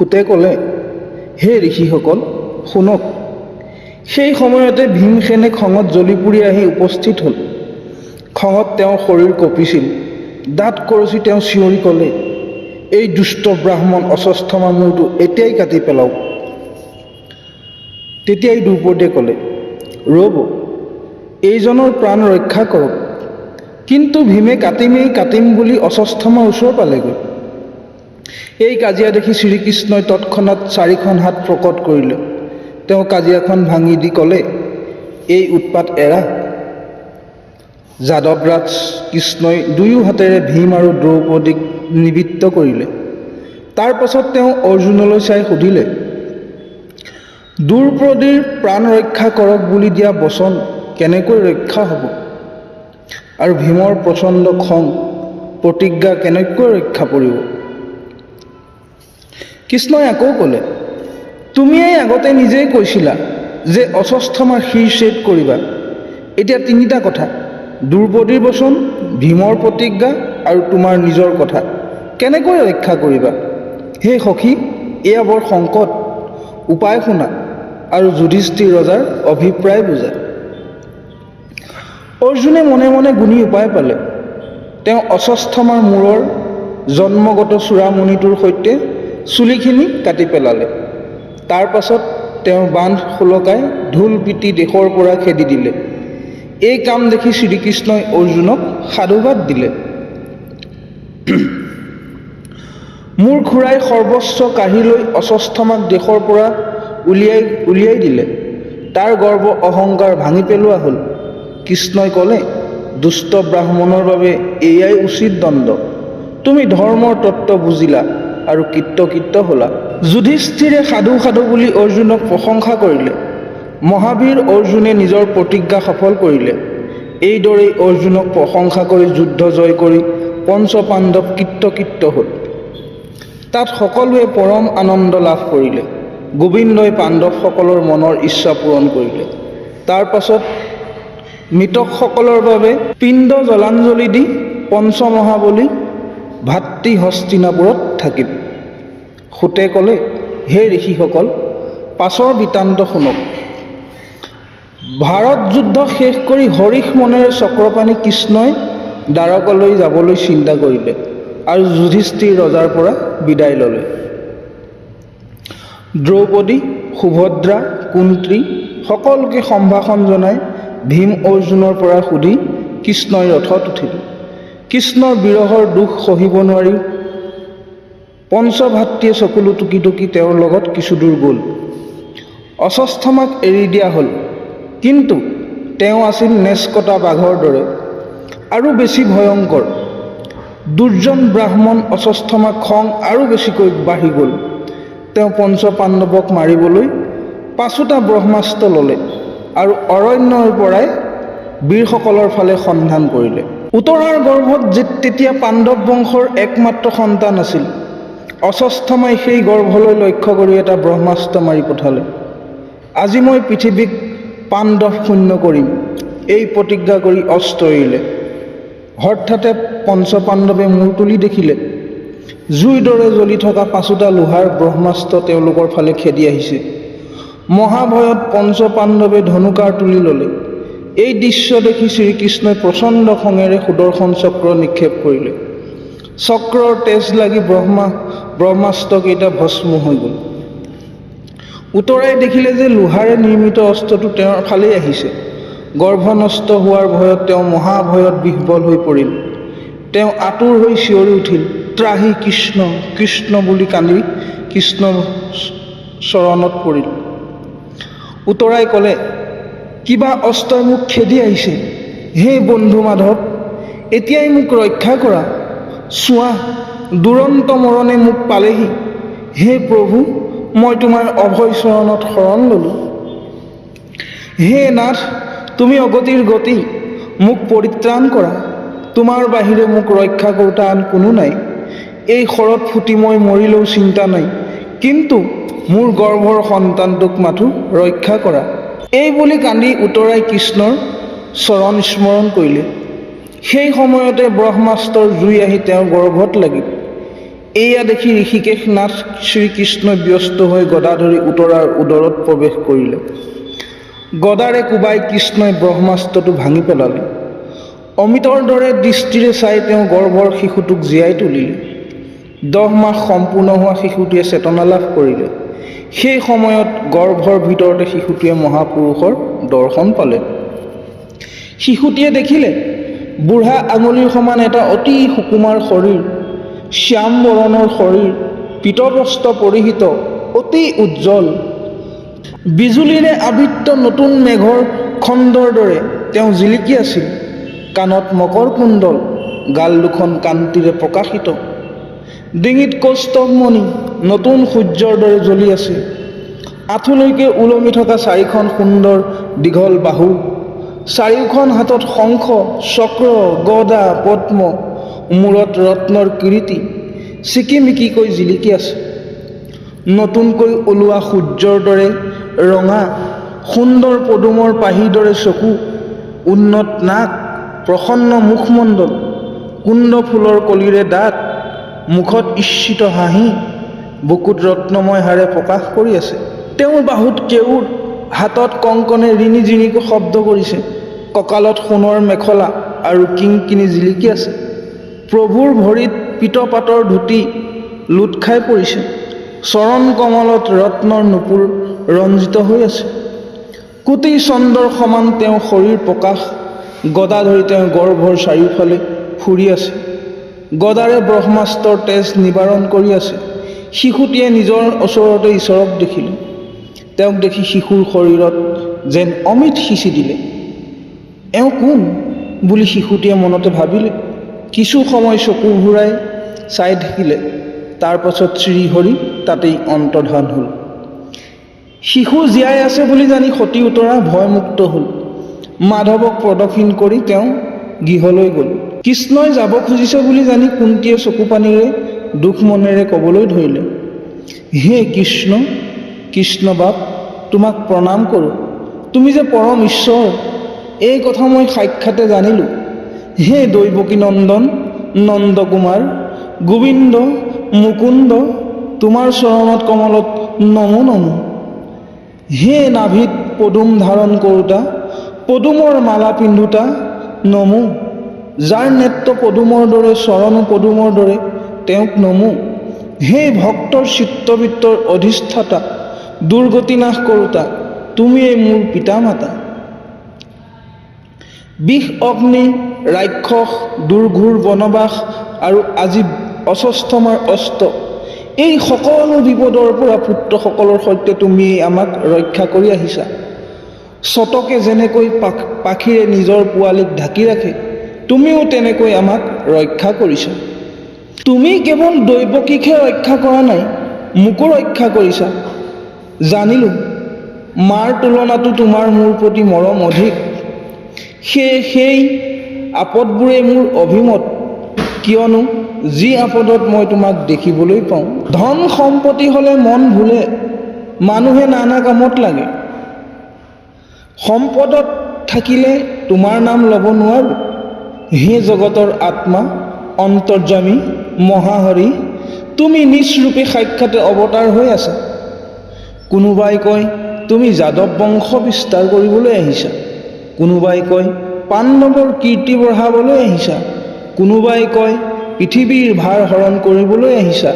সূতে ক'লে, হে ঋষিসকল শুনক। সেই সময়তে ভীমসেনে খঙত জ্বলি পুৰি আহি উপস্থিত হ'ল। খঙত তেওঁৰ শৰীৰ কঁপিছিল। দাঁত কৰচি তেওঁ চিঞৰি ক'লে, এই দুষ্ট ব্ৰাহ্মণ অশ্বত্থামাৰ মূৰটো এতিয়াই কাটি পেলাওক। তেতিয়াই দ্ৰৌপদীয়ে ক'লে, ৰ'ব, এইজনৰ প্ৰাণ ৰক্ষা কৰক। কিন্তু ভীমে কাটিম বুলি অশ্বত্থামাৰ ওচৰ পালেগৈ। এই কাজিয়া দেখি শ্ৰীকৃষ্ণই তৎক্ষণাৎ 4খন হাত প্ৰকট কৰিলে। তেওঁ কাজিয়াখন ভাঙি দি ক'লে, এই উৎপাত এৰা। যাদৱৰাজ কৃষ্ণই দুয়ো হাতেৰে ভীম আৰু দ্ৰৌপদীক নিবৃত্ত কৰিলে। তাৰ পাছত তেওঁ অৰ্জুনলৈ চাই সুধিলে, দ্ৰৌপদীৰ প্ৰাণ ৰক্ষা কৰক বুলি দিয়া বচন কেনেকৈ ৰক্ষা হ'ব? আৰু ভীমৰ প্ৰচণ্ড খং প্ৰতিজ্ঞা কেনেকৈ ৰক্ষা পৰিব? কৃষ্ণই আকৌ ক'লে, তুমিয়েই আগতে নিজেই কৈছিলা যে অশ্বত্থামাৰ শিৰচ্ছেদ কৰিবা। এতিয়া 3টা কথা, দ্ৰৌপদীৰ বচন, ভীমৰ প্ৰতিজ্ঞা আৰু তোমাৰ নিজৰ কথা কেনেকৈ ৰক্ষা কৰিবা? হে সখী, এয়া বৰ সংকট। উপায় শুনা আৰু যুধিষ্ঠিৰ ৰজাৰ অভিপ্ৰায় বুজা। অৰ্জুনে মনে মনে গুণি উপায় পালে। তেওঁ অশ্বত্থামাৰ মূৰৰ জন্মগত চূড়ামণিটোৰ সৈতে চুলিখিনি কাটি পেলালে। তাৰ পাছত তেওঁৰ বান্ধ সুলকাই ঢোল পিটি দেশৰ পৰা খেদি দিলে। এই কাম দেখি শ্ৰীকৃষ্ণই অৰ্জুনক সাধুবাদ দিলে। মূৰ ঘূৰাই সৰ্বস্ব কাঢ়ি লৈ অশ্বত্থামাক দেশৰ পৰা উলিয়াই দিলে। তাৰ গৰ্ব অহংকাৰ ভাঙি পেলোৱা হ'ল। কৃষ্ণই ক'লে, দুষ্ট ব্ৰাহ্মণৰ বাবে এয়াই উচিত দণ্ড। তুমি ধৰ্মৰ তত্ত্ব বুজিলা আৰু কৃতকৃত্য হ'লা। যুধিষ্ঠিৰে সাধু বুলি অৰ্জুনক প্ৰশংসা কৰিলে। মহাবীৰ অৰ্জুনে নিজৰ প্ৰতিজ্ঞা সফল কৰিলে। এইদৰেই অৰ্জুনক প্ৰশংসা কৰি যুদ্ধ জয় কৰি পঞ্চপাণ্ডৱ কৃতকৃত্য হ'ল। তাত সকলোৱে পৰম আনন্দ লাভ কৰিলে। গোবিন্দই পাণ্ডৱসকলৰ মনৰ ইচ্ছা পূৰণ কৰিলে। তাৰ পাছত মৃতকসকলৰ বাবে পিণ্ড জলাঞ্জলি দি পঞ্চমহাবলী ভাতৃ হস্তিনাপুৰত থাকিল। সূতে ক'লে, হে ঋষিসকল, পাছৰ বৃত্তান্ত শুনক। ভাৰত যুদ্ধ শেষ কৰি হৰিষ মনেৰে চক্ৰপাণি কৃষ্ণই দ্বাৰকালৈ যাবলৈ চিন্তা কৰিলে আৰু যুধিষ্ঠিৰ ৰজাৰ পৰা বিদায় ল'লে। দ্ৰৌপদী, সুভদ্ৰা, কুন্ত্ৰী সকলোকে সম্ভাষণ জনাই ভীম অৰ্জুনৰ পৰা সুধি কৃষ্ণই ৰথত উঠিল। কৃষ্ণৰ বিৰহৰ দুখ সহিব নোৱাৰি পঞ্চভাতৃয়ে চকুলো টুকি টুকি তেওঁৰ লগত কিছুদূৰ গ'ল। অশ্বত্থামাক এৰি দিয়া হ'ল, কিন্তু তেওঁ আছিল নেজ কটা বাঘৰ দৰে আৰু বেছি ভয়ংকৰ। দুৰ্জন ব্ৰাহ্মণ অশ্বত্থামাৰ খং আৰু বেছিকৈ বাঢ়ি গ'ল। তেওঁ পঞ্চপাণ্ডৱক মাৰিবলৈ 5টা ব্ৰহ্মাস্ত্ৰ ল'লে আৰু অৰণ্যৰ পৰাই বীৰসকলৰ ফালে সন্ধান কৰিলে। উত্তৰাৰ গৰ্ভত তেতিয়া পাণ্ডৱ বংশৰ একমাত্ৰ সন্তান আছিল। অশ্বত্থামাই সেই গৰ্ভলৈ লক্ষ্য কৰি এটা ব্ৰহ্মাস্ত্ৰ মাৰি পঠালে। আজি মই পৃথিৱীক পাণ্ডৱ শূন্য কৰিম, এই প্ৰতিজ্ঞা কৰি অস্ত্ৰ এৰিলে। হঠাতে পঞ্চপাণ্ডৱে মূৰ তুলি দেখিলে জুইৰ দৰে জ্বলি থকা 5টা লোহাৰ ব্ৰহ্মাস্ত্ৰ তেওঁলোকৰ ফালে খেদি আহিছে। মহাভয়ত পঞ্চপাণ্ডৱে ধনুকাৰ তুলি ল'লে। এই দৃশ্য দেখি শ্ৰীকৃষ্ণই প্ৰচণ্ড খঙেৰে সুদৰ্শন চক্ৰ নিক্ষেপ কৰিলে। চক্ৰৰ তেজ লাগি ব্ৰহ্মাস্ত্ৰকেইটা ভস্ম হৈ গ'ল। উত্তৰাই দেখিলে যে লোহাৰে নিৰ্মিত অস্ত্ৰটো তেওঁৰ ফালেই আহিছে। গৰ্ভ নষ্ট হোৱাৰ ভয়ত তেওঁ মহাভয়ত বিহ্বল হৈ পৰিল। তেওঁ আতুৰ হৈ চিঞৰি উঠিল, ত্ৰাহি কৃষ্ণ কৃষ্ণ বুলি কান্দি কৃষ্ণৰ চৰণত পৰিল। উত্তৰাই ক'লে, কিবা অস্ত্ৰই মোক খেদি আহিছে। হে বন্ধু মাধৱ, এতিয়াই মোক ৰক্ষা কৰা। চোৱা, দুৰন্ত মৰণে মোক পালেহি। হে প্ৰভু, মই তোমাৰ অভয় চৰণত শৰণ ল'লোঁ। হে নাথ, তুমি অগতিৰ গতি, মোক পৰিত্ৰাণ কৰা। তোমাৰ বাহিৰে মোক ৰক্ষা কৰোতা আন কোনো নাই। এই শৰত ফুটি মই মৰিলেও চিন্তা নাই, কিন্তু মোৰ গৰ্ভৰ সন্তানটোক মাথো ৰক্ষা কৰা। এই বুলি কান্দি উত্তৰাই কৃষ্ণৰ চৰণ স্মৰণ কৰিলে। সেই সময়তে ব্ৰহ্মাস্ত্ৰৰ জুই আহি তেওঁৰ গৰ্ভত লাগিল। এয়া দেখি ঋষিকেশনাথ শ্ৰীকৃষ্ণই ব্যস্ত হৈ গদা ধৰি উত্তৰাৰ উদৰত প্ৰৱেশ কৰিলে। গদাৰে কোবাই কৃষ্ণই ব্ৰহ্মাস্ত্ৰটো ভাঙি পেলালে। অমৃতৰ দৰে দৃষ্টিৰে চাই তেওঁ গৰ্ভৰ শিশুটোক জীয়াই তুলিলে। 10 মাহ সম্পূৰ্ণ হোৱা শিশুটিয়ে চেতনা লাভ কৰিলে। সেই সময়ত গৰ্ভৰ ভিতৰতে শিশুটিয়ে মহাপুৰুষৰ দৰ্শন পালে। শিশুটিয়ে দেখিলে বুঢ়া আঙুলিৰ সমান এটা অতি সুকুমাৰ শৰীৰ, শ্যাম বৰণৰ শৰীৰ, পীতবস্ত্ৰ পৰিহিত, অতি উজ্জ্বল, বিজুলীৰে আবৃত নতুন মেঘৰ খণ্ডৰ দৰে তেওঁ জিলিকি আছিল। কাণত মকৰ কুণ্ডল, গাল দুখন কান্তিৰে প্ৰকাশিত, ডিঙিত কৌস্তভমণি নতুন সূৰ্যৰ দৰে জ্বলি আছে। আঁঠুলৈকে ওলমি থকা 4খন সুন্দৰ দীঘল বাহু, চাৰিওখন হাতত শংখ, চক্ৰ, গদা, পদ্ম, মূৰত ৰত্নৰ কিৰীটি চিকিমিকিকৈ জিলিকি আছে। নতুনকৈ ওলোৱা সূৰ্যৰ দৰে ৰঙা সুন্দৰ পদুমৰ পাহিৰ দৰে চকু, উন্নত নাক, প্ৰসন্ন মুখমণ্ডল, কুণ্ড ফুলৰ কলিৰে দাঁত, মুখত ঈৰ্ষিত হাঁহি, বুকুত ৰত্নময় হাড়ে প্ৰকাশ কৰি আছে। তেওঁৰ বাহুত কেউৰ, হাতত কংকনে ৰিণিজিণিকৈ শব্দ কৰিছে। কঁকালত সোণৰ মেখলা আৰু কিংকিনি জিলিকি আছে। প্ৰভুৰ ভৰিত পীতপাতৰ ধুতি লোট খাই পৰিছে। চৰণ কমলত ৰত্নৰ নুপুৰ ৰঞ্জিত হৈ আছে। কোটি চন্দ্ৰৰ সমান তেওঁ শৰীৰ প্ৰকাশ। গদা ধৰি তেওঁ গৰ্ভৰ চাৰিওফালে ফুৰি আছে। গদাৰে ব্ৰহ্মাস্ত্ৰৰ তেজ নিবাৰণ কৰি আছে। শিশুটিয়ে নিজৰ ওচৰতে ঈশ্বৰক দেখিলে। তেওঁক দেখি শিশুৰ শৰীৰত যেন অমিত সিঁচি দিলে। এওঁ কোন বুলি শিশুটিয়ে মনতে ভাবিলে। কিছু সময় চকু ঘূৰাই চাই থাকিলে। তাৰ পাছত শ্ৰীহৰি তাতেই অন্তৰ্ধান হ'ল। শিশু জীয়াই আছে বুলি জানি সতী উত্তৰা ভয়মুক্ত হ'ল। মাধৱক প্ৰদক্ষিণ কৰি তেওঁ গৃহলৈ গ'ল। কৃষ্ণই যাব খুজিছে বুলি জানি কুন্তীয়ে চকু পানীৰে দুখ মনেৰে ক'বলৈ ধৰিলে, হে কৃষ্ণ, কৃষ্ণ বাপ, তোমাক প্ৰণাম কৰোঁ। তুমি যে পৰম ঈশ্বৰ, এই কথা মই সাক্ষাতে জানিলোঁ। হে দৈৱকী নন্দন, নন্দকুমাৰ, গোবিন্দ, মুকুন্দ, তোমাৰ চৰণত কমলত নমো নমো। হে নাভিত পদুম ধাৰণ কৰোঁতা, পদুমৰ মালা পিন্ধোতা, নমো। যাৰ নেত্ৰ পদুমৰ দৰে, চৰণো পদুমৰ দৰে, তেওঁক নমো। হে ভক্তৰ চিত্তবৃত্তৰ অধিষ্ঠাতা, দুৰ্গতি নাশ কৰোঁতা, তুমিয়েই মোৰ পিতা মাতা। বিষ অগ্নি, ৰাক্ষস, দুৰ্ঘোৰ বনবাস আৰু আজি অস্বস্থমাৰ অস্ত, এই সকলো বিপদৰ পৰা পুত্ৰসকলৰ সৈতে তুমি আমাক ৰক্ষা কৰি আহিছা। চতকে যেনেকৈ পাখিৰে নিজৰ পোৱালীক ঢাকি ৰাখে, তুমিও তেনেকৈ আমাক ৰক্ষা কৰিছা। তুমি কেৱল দৈৱকীকহে ৰক্ষা কৰা নাই, মোকো ৰক্ষা কৰিছা। জানিলোঁ মাৰ তুলনাতো তোমাৰ মোৰ প্ৰতি মৰম অধিক। সেই আপদবোৰেই মোৰ অভিমত, কিয়নো যি আপদত মই তোমাক দেখিবলৈ পাওঁ। ধন সম্পত্তি হ'লে মন ভুলে, মানুহে নানা কামত লাগে। সম্পদত থাকিলে তোমাৰ নাম ল'ব নোৱাৰোঁ। হে জগতৰ আত্মা, অন্তৰ্যামী, মহাহৰি, তুমি নিজ ৰূপে সাক্ষাতে অৱতাৰ হৈ আছা। কোনোবাই কয় তুমি যাদৱ বংশ বিস্তাৰ কৰিবলৈ আহিছা, কোনোবাই কয় পাণ্ডৱৰ কীৰ্তি বঢ়াবলৈ আহিছা, কোনোবাই কয় পৃথিৱীৰ ভাৰ হৰণ কৰিবলৈ আহিছা।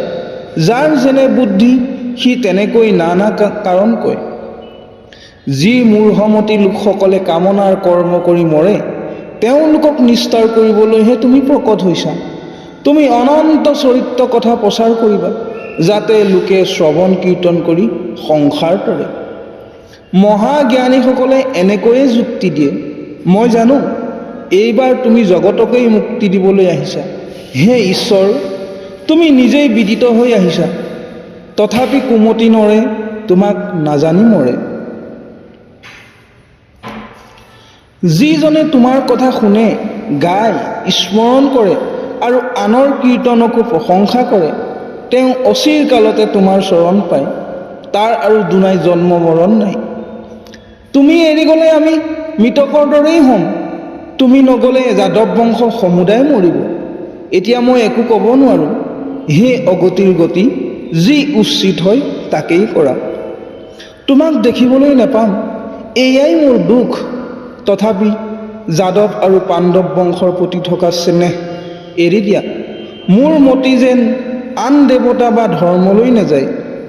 যাৰ যেনে বুদ্ধি সি তেনেকৈ নানা কাৰণ কয়। যি মূৰ্হমতী লোকসকলে কামনাৰ কৰ্ম কৰি মৰে, তেওঁলোকক নিস্তাৰ কৰিবলৈহে তুমি প্ৰকট হৈছা। তুমি অনন্ত চৰিত্ৰ কথা প্ৰচাৰ কৰিবা, যাতে লোকে শ্ৰৱণ কীৰ্তন কৰি সংসাৰ তৰে। মহাজ্ঞানীসকলে এনেকৈয়ে যুক্তি দিয়ে। মই জানো এইবাৰ তুমি জগতকেই মুক্তি দিবলৈ আহিছা। হে ঈশ্বৰ, তুমি নিজেই বিদিত হৈ আহিছা, তথাপি কুমতি নৰে তোমাক নাজানি মৰে। যিজনে তোমাৰ কথা শুনে, গায়, স্মৰণ কৰে আৰু আনৰ কীৰ্তনকো প্ৰশংসা কৰে, তেওঁ অচিৰ কালতে তোমাৰ চৰণ পায়। তাৰ আৰু দুনাই জন্ম মৰণ নাই। তুমি এৰি গ'লে আমি মৃতকৰ দৰেই হ'ম। তুমি নগ'লে যাদৱ বংশ সমুদায় মৰিব। এতিয়া মই একো ক'ব নোৱাৰোঁ। হে অগতিৰ গতি, যি উচিত হয় তাকেই কৰা। তোমাক দেখিবলৈ নাপাম, এয়াই মোৰ দুখ। তথাপি যাদৱ আৰু পাণ্ডৱ বংশৰ প্ৰতি থকা স্নেহ এৰি দিয়া। মোৰ মতি যেন আন দেৱতা বা ধৰ্মলৈ নাযায়,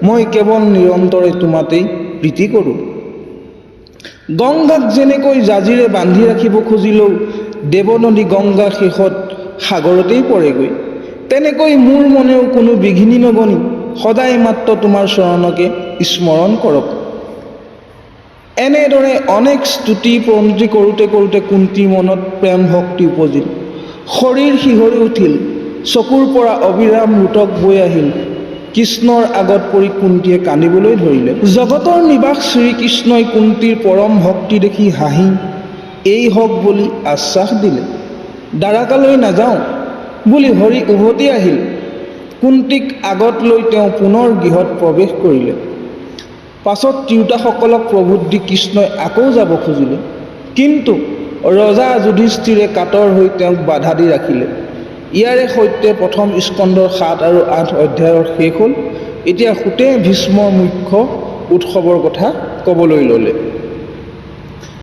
মই কেৱল নিৰন্তৰে তোমাতেই প্ৰীতি কৰোঁ। গংগাক যেনেকৈ জাজিৰে বান্ধি ৰাখিব খুজিলেও দেৱনদী গংগা শেষত সাগৰতেই পৰেগৈ, তেনেকৈ মোৰ মনেও কোনো বিঘিনি নগনি সদায় মাত্ৰ তোমাৰ চৰণকে স্মৰণ কৰক। এনেদৰে অনেক স্তুতি প্ৰণতি কৰোঁতে কৰোঁতে কুন্তীৰ মনত প্ৰেম ভক্তি উপজিল। শৰীৰ শিহৰি উঠিল, চকুৰ পৰা অবিৰাম লোতক বৈ আহিল। কৃষ্ণৰ আগত পৰি কুন্তীয়ে কান্দিবলৈ ধৰিলে। জগতৰ নিবাস শ্ৰীকৃষ্ণই কুন্তীৰ পৰম ভক্তি দেখি হাঁহি এই হওক বুলি আশ্বাস দিলে। দ্বাৰকালৈ নাযাওঁ বুলি হৰি উভতি আহিল। কুন্তীক আগত লৈ তেওঁ পুনৰ গৃহত প্ৰৱেশ কৰিলে। পাছত তিৰোতাসকলক প্ৰবোধ দি কৃষ্ণই আকৌ যাব খুজিলে, কিন্তু ৰজা যুধিষ্ঠিৰে কাতৰ হৈ তেওঁক বাধা দি ৰাখিলে। ইয়াৰে সৈতে প্ৰথম স্কন্ধৰ ৭ আৰু ৮ অধ্যায়ৰ শেষ হ'ল। এতিয়া সুতে ভীষ্মৰ মুখ্য উৎসৱৰ কথা ক'বলৈ ল'লে।